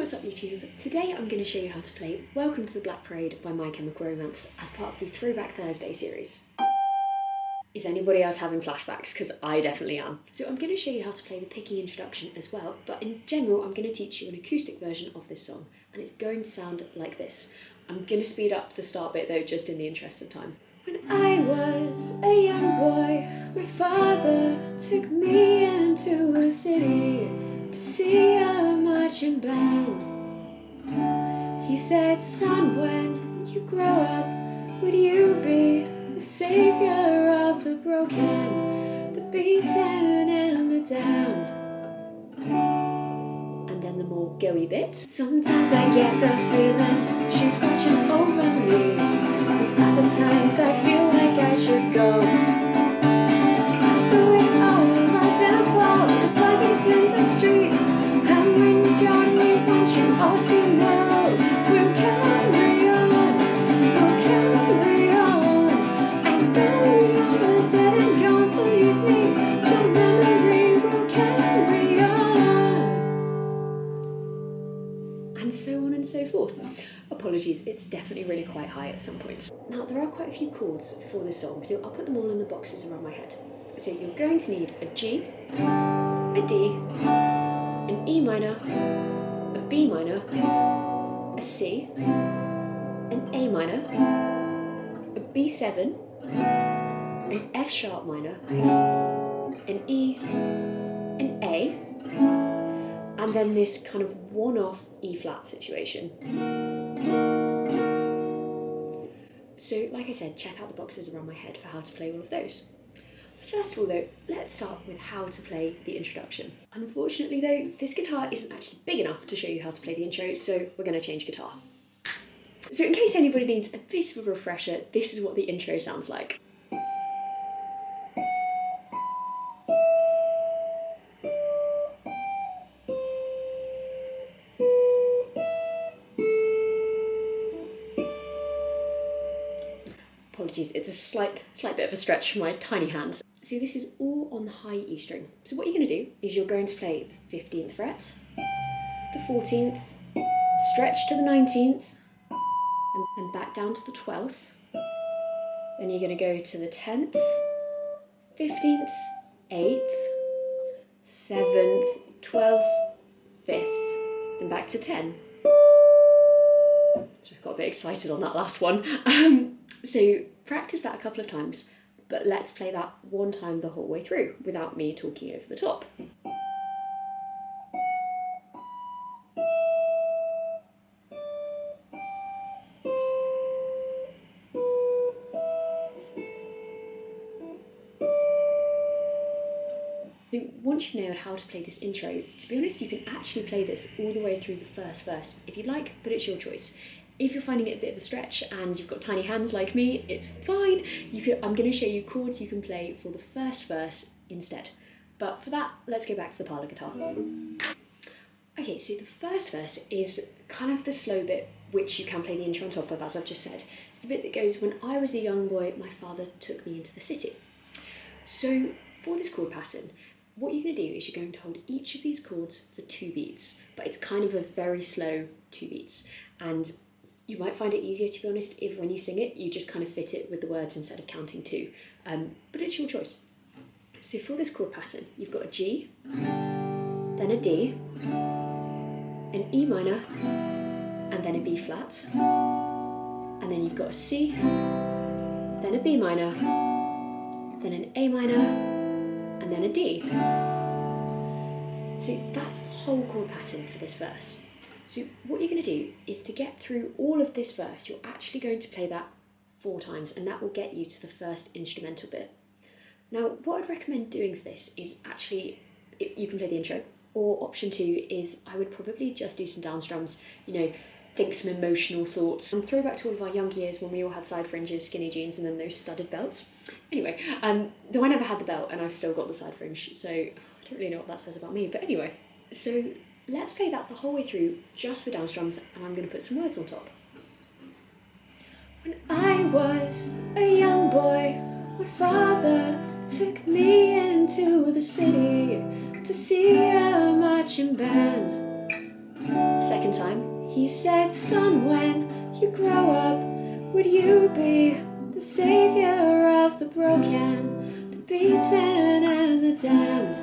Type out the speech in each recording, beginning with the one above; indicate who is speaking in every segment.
Speaker 1: what's up YouTube? Today I'm going to show you how to play Welcome to the Black Parade by My Chemical Romance as part of the Throwback Thursday series. Is anybody else having flashbacks? Because I definitely am. So I'm going to show you how to play the picky introduction as well, but in general I'm going to teach you an acoustic version of this song, and it's going to sound like this. I'm going to speed up the start bit though, just in the interest of time. When I was a young boy, my father took me into the city to see a marching band. He said, son, when you grow up, would you be the saviour of the broken, the beaten and the damned? And then the more go-y bit. Sometimes I get the feeling she's watching over me, and other times I feel like I should go. Through it all, rise and fall, the buggies in the streets, and when you're gone, we want you all to know we'll carry on, we'll carry on. I know you're dead and gone, believe me, your memory will carry on. And so on and so forth. Apologies, it's definitely really quite high at some points. Now, there are quite a few chords for this song, so I'll put them all in the boxes around my head. So you're going to need a G, a D, an E minor, a B minor, a C, an A minor, a B7, an F sharp minor, an E, an A, and then this kind of one-off E flat situation. So, like I said, check out the boxes around my head for how to play all of those. First of all though, let's start with how to play the introduction. Unfortunately though, this guitar isn't actually big enough to show you how to play the intro, so we're going to change guitar. So in case anybody needs a bit of a refresher, this is what the intro sounds like. Apologies, it's a slight bit of a stretch for my tiny hands. So this is all on the high E string. So what you're going to do is you're going to play the 15th fret, the 14th, stretch to the 19th, and back down to the 12th. Then you're going to go to the 10th, 15th, 8th, 7th, 12th, 5th, then back to 10. So I got a bit excited on that last one. So practice that a couple of times, but let's play that one time the whole way through without me talking over the top. So once you've nailed how to play this intro, to be honest, you can actually play this all the way through the first verse if you'd like, but it's your choice. If you're finding it a bit of a stretch and you've got tiny hands like me, it's fine. I'm going to show you chords you can play for the first verse instead. But for that, let's go back to the parlour guitar. Okay, so the first verse is kind of the slow bit, which you can play the intro on top of, as I've just said. It's the bit that goes, when I was a young boy, my father took me into the city. So for this chord pattern, what you're going to do is you're going to hold each of these chords for 2 beats, but it's kind of a very slow 2 beats. And you might find it easier, to be honest, if when you sing it, you just kind of fit it with the words instead of counting 2. But it's your choice. So for this chord pattern, you've got a G, then a D, an E minor, and then a B flat. And then you've got a C, then a B minor, then an A minor, and then a D. So that's the whole chord pattern for this verse. So what you're going to do is, to get through all of this verse, you're actually going to play that 4 times, and that will get you to the first instrumental bit. Now, what I'd recommend doing for this is actually, you can play the intro, or option 2 is I would probably just do some dance drums, think some emotional thoughts. And throw back to all of our young years when we all had side fringes, skinny jeans, and then those studded belts. Anyway, though I never had the belt and I've still got the side fringe, so I don't really know what that says about me, but anyway. So let's play that the whole way through, just for dance drums, and I'm going to put some words on top. When I was a young boy, my father took me into the city to see a marching band. Second second time. He said, son, when you grow up, would you be the saviour of the broken, the beaten and the damned?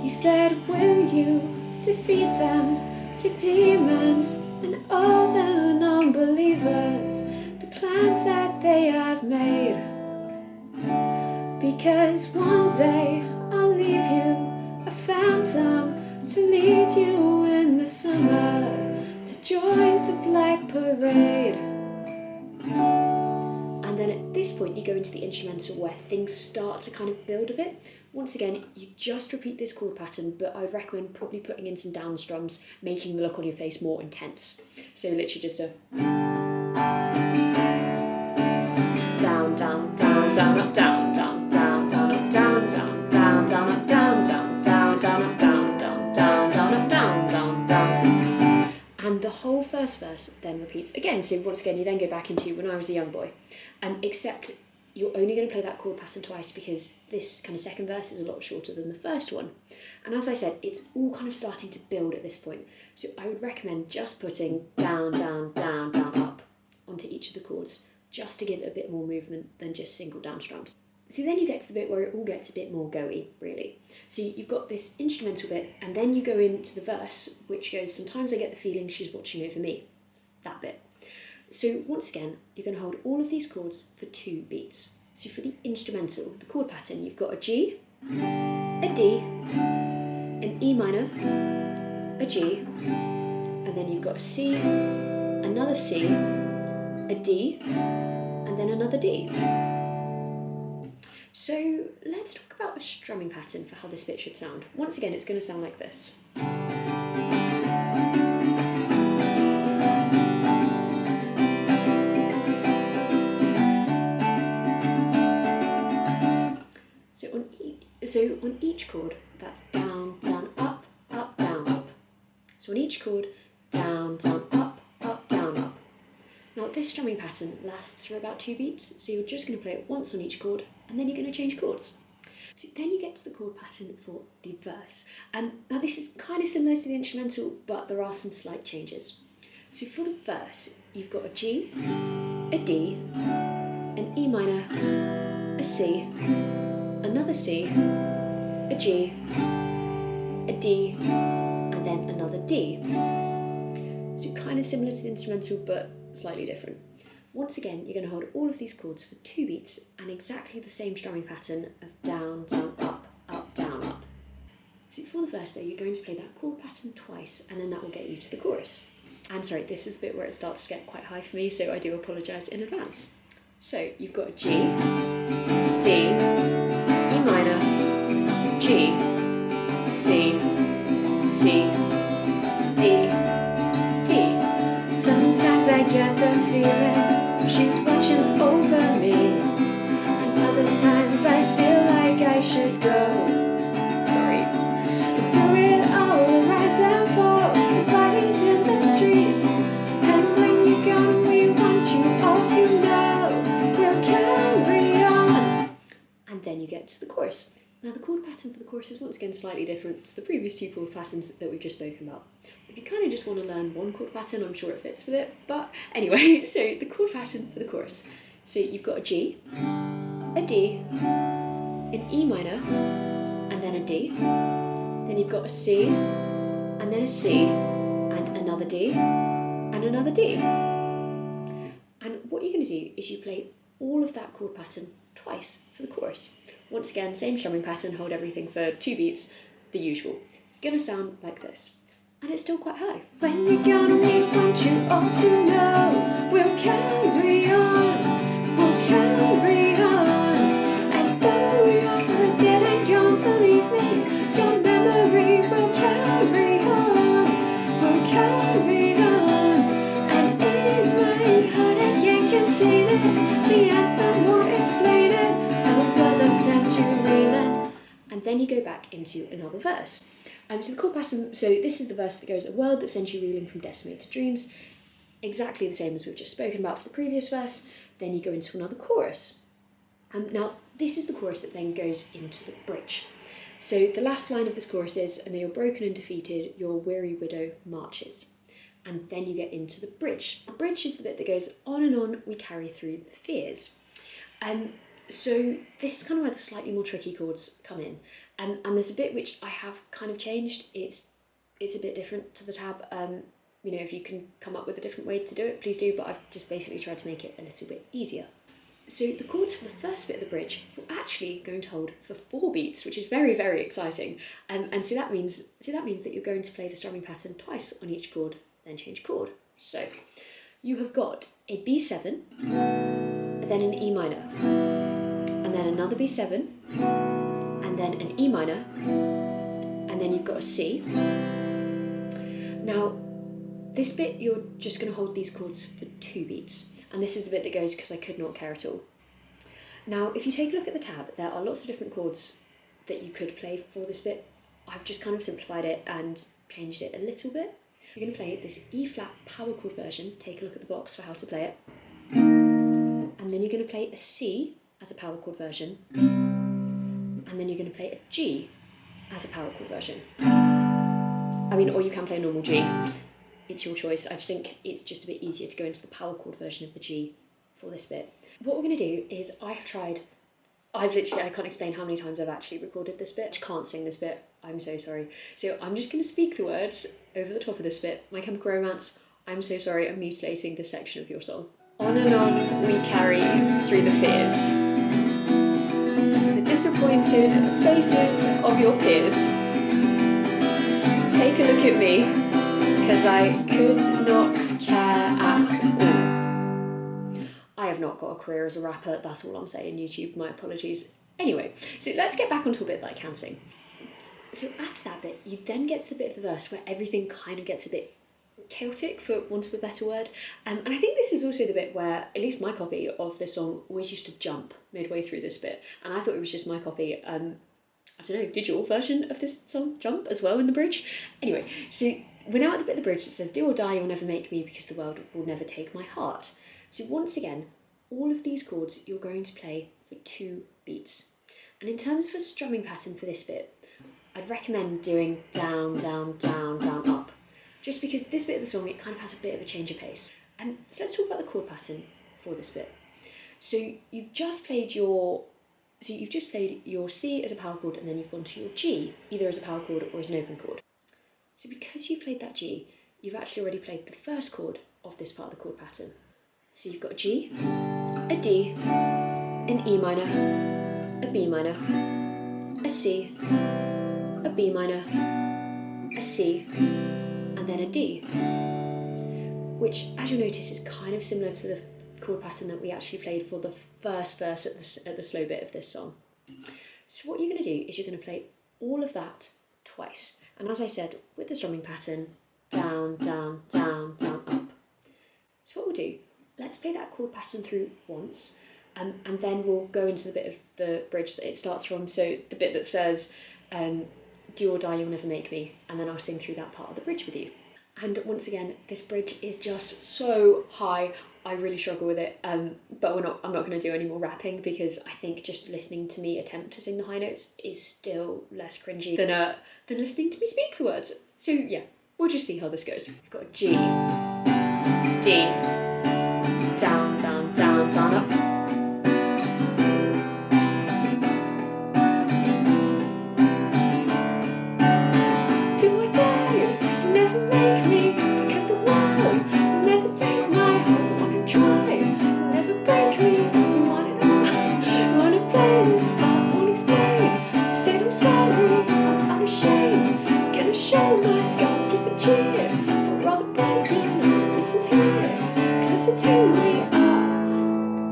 Speaker 1: He said, will you defeat them, your demons and all the non-believers, the plans that they have made? Because one day I'll leave you a phantom to lead you in the summer to join the Black Parade. And then at this point you go into the instrumental where things start to kind of build a bit. Once again, you just repeat this chord pattern, but I would recommend probably putting in some down strums, making the look on your face more intense. So literally just a down, down, down, down, up, down, down, down, down, up, down, down, down, down, up, down, down, down, down, up, down, down, down, down, up, down, down, down. And the whole first verse then repeats again. So once again, you then go back into When I Was a Young Boy, except you're only going to play that chord pattern twice because this kind of second verse is a lot shorter than the first one. And as I said, it's all kind of starting to build at this point. So I would recommend just putting down, down, down, down, up onto each of the chords, just to give it a bit more movement than just single down strums. So then you get to the bit where it all gets a bit more go-y, really. So you've got this instrumental bit, and then you go into the verse, which goes, sometimes I get the feeling she's watching over me. That bit. So once again, you're going to hold all of these chords for 2 beats. So for the instrumental, the chord pattern, you've got a G, a D, an E minor, a G, and then you've got a C, another C, a D, and then another D. So let's talk about a strumming pattern for how this bit should sound. Once again, it's going to sound like this. So on each chord, that's down, down, up, down, up. So on each chord, down, down, up, down, up. Now this strumming pattern lasts for about 2 beats, so you're just going to play it once on each chord, and then you're going to change chords. So then you get to the chord pattern for the verse. Now this is kind of similar to the instrumental, but there are some slight changes. So for the verse, you've got a G, a D, an E minor, a C, another C, a G, a D, and then another D. So kind of similar to the instrumental, but slightly different. Once again, you're going to hold all of these chords for 2 beats and exactly the same strumming pattern of down, down, up, down, up. So for the verse though, you're going to play that chord pattern twice, and then that will get you to the chorus. And sorry, this is the bit where it starts to get quite high for me, so I do apologise in advance. So you've got a G, D, E minor, G, C, C, D, D. Sometimes I get the feeling she's watching over me, and other times I feel like I should go. Sorry. Through it all, the rise and fall, the bodies in the streets, and when you're gone, we want you all to know we'll carry on. And then you get to the chorus. Now the chord pattern for the chorus is once again slightly different to the previous 2 chord patterns that we've just spoken about. If you kind of just want to learn one chord pattern, I'm sure it fits with it, but anyway, so the chord pattern for the chorus. So you've got a G, a D, an E minor, and then a D. Then you've got a C, and then a C, and another D, and another D. And what you're going to do is you play all of that chord pattern twice for the chorus. Once again, same strumming pattern, hold everything for 2 beats, the usual. It's going to sound like this. And it's still quite high. When you're gone, we want you all to know we'll carry on, we'll carry on. And though you're dead and gone, believe me, your memory will carry on, we'll carry on. And in my heart I can't contain it, the anthem won't explain it. And then you go back into another verse. So the chord pattern, so this is the verse that goes, a world that sends you reeling from decimated dreams, exactly the same as we've just spoken about for the previous verse. Then you go into another chorus. Now this is the chorus that then goes into the bridge. So the last line of this chorus is, and though you're broken and defeated, your weary widow marches. And then you get into the bridge. The bridge is the bit that goes on we carry through the fears. So this is kind of where the slightly more tricky chords come in. And there's a bit which I have kind of changed. It's a bit different to the tab. You know, if you can come up with a different way to do it, please do, but I've just basically tried to make it a little bit easier. So the chords for the first bit of the bridge you're actually going to hold for 4 beats, which is very, very exciting. And so that means that you're going to play the strumming pattern twice on each chord, then change chord. So you have got a B7, then an E minor, and then another B7, and then an E minor, and then you've got a C. Now, this bit you're just going to hold these chords for 2 beats, and this is the bit that goes because I could not care at all. Now, if you take a look at the tab, there are lots of different chords that you could play for this bit. I've just kind of simplified it and changed it a little bit. You're going to play this E flat power chord version. Take a look at the box for how to play it. And then you're going to play a C as a power chord version. And then you're going to play a G as a power chord version. I mean, or you can play a normal G. It's your choice. I just think it's just a bit easier to go into the power chord version of the G for this bit. What we're going to do is I can't explain how many times I've actually recorded this bit. I can't sing this bit. I'm so sorry. So I'm just going to speak the words over the top of this bit. My Chemical Romance, I'm so sorry, I'm mutilating this section of your song. On and on we carry through the fears, the disappointed faces of your peers. Take a look at me, because I could not care at all. I have not got a career as a rapper, that's all I'm saying, YouTube, my apologies. Anyway, so let's get back onto a bit that I can sing. So after that bit, you then get to the bit of the verse where everything kind of gets a bit chaotic, for want of a better word. And I think this is also the bit where, at least my copy of this song, always used to jump midway through this bit. And I thought it was just my copy. I don't know, did your version of this song jump as well in the bridge? Anyway, so we're now at the bit of the bridge that says, do or die, you'll never make me, because the world will never take my heart. So once again, all of these chords you're going to play for 2 beats. And in terms of a strumming pattern for this bit, I'd recommend doing down, down, down, down, up. Just because this bit of the song, it kind of has a bit of a change of pace. So let's talk about the chord pattern for this bit. So you've just played your C as a power chord, and then you've gone to your G, either as a power chord or as an open chord. So because you've played that G, you've actually already played the first chord of this part of the chord pattern. So you've got a G, a D, an E minor, a B minor, a C, a B minor, a C, and then a D, which, as you'll notice, is kind of similar to the chord pattern that we actually played for the first verse at the slow bit of this song. So what you're going to do is you're going to play all of that twice. And as I said, with the strumming pattern, down, down, down, down, up. So what we'll do, let's play that chord pattern through once, and then we'll go into the bit of the bridge that it starts from. So the bit that says, do or die, you'll never make me, and then I'll sing through that part of the bridge with you. And once again, this bridge is just so high. I really struggle with it, but I'm not going to do any more rapping, because I think just listening to me attempt to sing the high notes is still less cringy than listening to me speak the words. So yeah, we'll just see how this goes. We've got a G, D, down, down, down, down, up.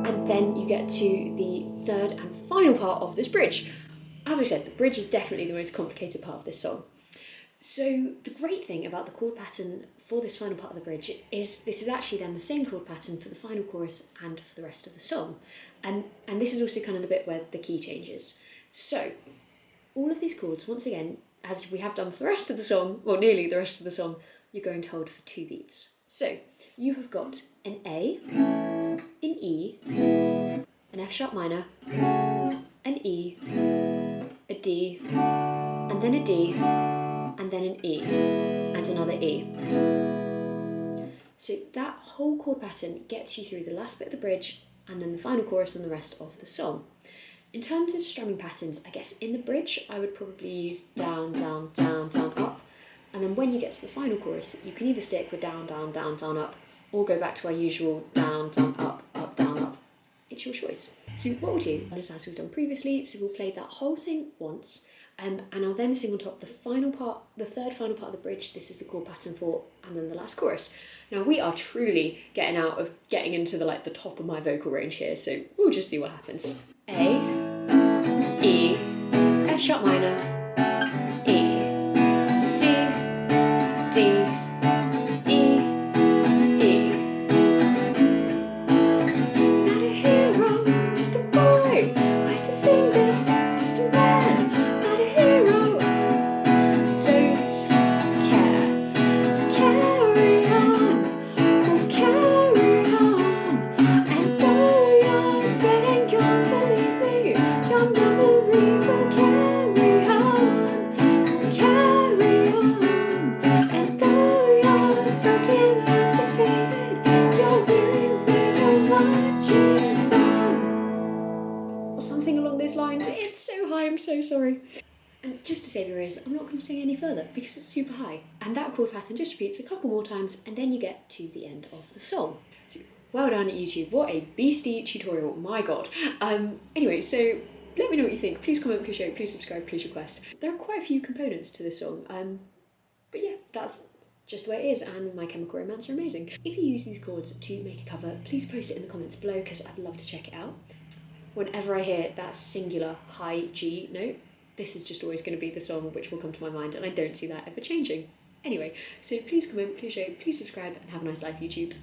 Speaker 1: And then you get to the third and final part of this bridge. As I said, the bridge is definitely the most complicated part of this song. So the great thing about the chord pattern for this final part of the bridge is this is actually then the same chord pattern for the final chorus and for the rest of the song. And this is also kind of the bit where the key changes. So all of these chords, once again, as we have done for the rest of the song, well, nearly the rest of the song, you're going to hold for 2 beats. So you have got an A, an E, an F sharp minor, an an E, a D, and then a D, and then an E, and another E. So that whole chord pattern gets you through the last bit of the bridge and then the final chorus and the rest of the song. In terms of strumming patterns, I guess in the bridge I would probably use down, down, down, down, up. And then when you get to the final chorus, you can either stick with down, down, down, down, up, or go back to our usual down, down, up, down, up. It's your choice. So what we'll do is as we've done previously, so we'll play that whole thing once, and I'll then sing on top the final part, the third final part of the bridge. This is the chord pattern for, and then the last chorus. Now we are truly getting into the top of my vocal range here, so we'll just see what happens. A, E, F sharp minor, E, D, D, E, E. Not a hero, just a boy. I used to sing this just a man. Not a hero, don't care. Carry on, oh carry on. And though you're dead and gone, believe me, your memory will carry on, carry on. And though you're broken and defeated, you're weary with a marching song. Or something along those lines. It's so high, I'm so sorry. And just to save your ears, I'm not going to sing any further because it's super high. And that chord pattern just repeats a couple more times and then you get to the end of the song. So, well done at YouTube, what a beastie tutorial, my god. Anyway, so let me know what you think. Please comment, please share, please subscribe, please request. There are quite a few components to this song, but yeah, that's just the way it is, and My Chemical Romance are amazing. If you use these chords to make a cover, please post it in the comments below because I'd love to check it out. Whenever I hear that singular high G note, this is just always going to be the song which will come to my mind, and I don't see that ever changing. Anyway, so please comment, please share, please subscribe, and have a nice life, YouTube.